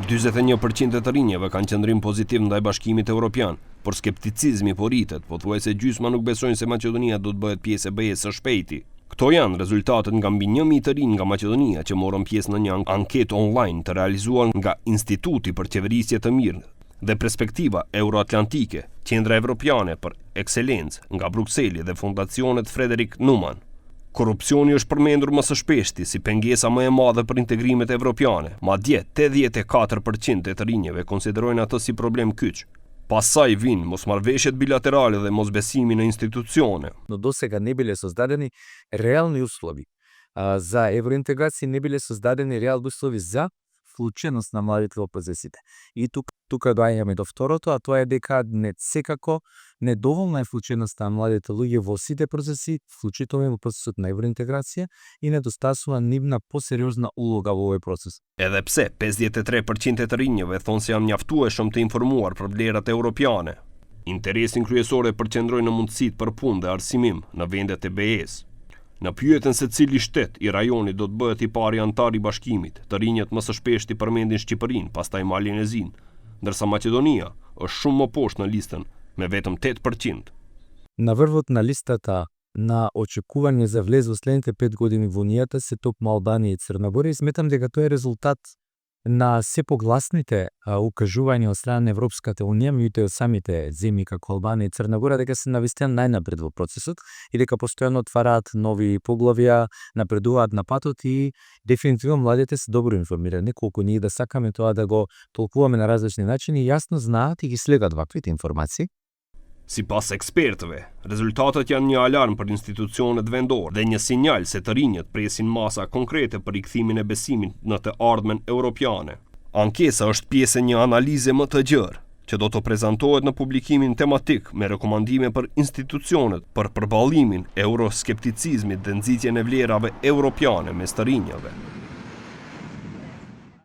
41% e të rinjeve kanë qëndrim pozitiv ndaj bashkimit evropian, por skepticizmi po rritet, pothuajse gjysma nuk besojnë se Maqedonia do të bëhet pjesë e BE-s së shpejti. Këto janë rezultatet nga mbi 1.000 të rinj nga Maqedonia që morën pjesë në një anketë online të realizuar nga Instituti për Qeverisje të Mirë dhe Perspektiva Euroatlantike, Qendra Evropiane për Ekselencë nga Brukseli dhe Fondacionet Frederik Numan. Korrupsioni është përmendur më së shpeshti si pengesa më e madhe për integrimet evropiane, madje 84% e të rinjeve konsiderojnë atë si problem kyç. Pasaj vinë mosmarrveshjet bilaterale dhe mosbesimi në institucione. Но досега не биле создадени реални услови за евроинтеграција, не биле создадени реални услови за вклученост на младите во процесите. И тука доаѓаме до второто, а тоа е дека секако недоволна е вклученоста на младите луѓе во сите процеси, вклучително во процесот на евроинтеграција, и недостасува нивна посериозна улога во овој процес. Edhe pse 53% e të rinjeve thonë se janë mjaftueshëm të informuar për vlerat europiane. Interesin kryesor e përqendrojnë në mundësitë për punë dhe arsimim në vendet e BE-s. Në pyetjen se cili shtet i rajonit do të bëhet i pari antar i bashkimit, të rinjët më së shpeshti përmendin Shqipërinë, pastaj Malin e Zinë, ndërsa Maqedonia është shumë më poshtë në listën me vetëm 8%. На врвот на листата на очекување за влез во следните 5 години во Унијата се токму Албанија и Црна Гора, и сметам дека тоа е резултат на се погласните укажувања од страна на Европската Унија, меѓутоа од самите земји како Албанија и Црна Гора, дека се навистина најнапред во процесот и дека постојано отвараат нови поглавја, напредуваат на патот, и дефинитивно младите се добро информирани, колку ние да сакаме тоа да го толкуваме на различни начини, јасно знаат и ги следат ваквите информации. Sipas ekspertëve, rezultatet janë një alarm për institucionet vendore dhe një sinjal se të rinjët presin masa konkrete për rikthimin e besimit në të ardhmen europiane. Ankesa është pjesë e një analize më të gjerë, që do të prezantohet në publikimin tematik me rekomandime për institucionet për përballimin e euroskepticizmit dhe nxitjen e vlerave europiane mes të rinjave.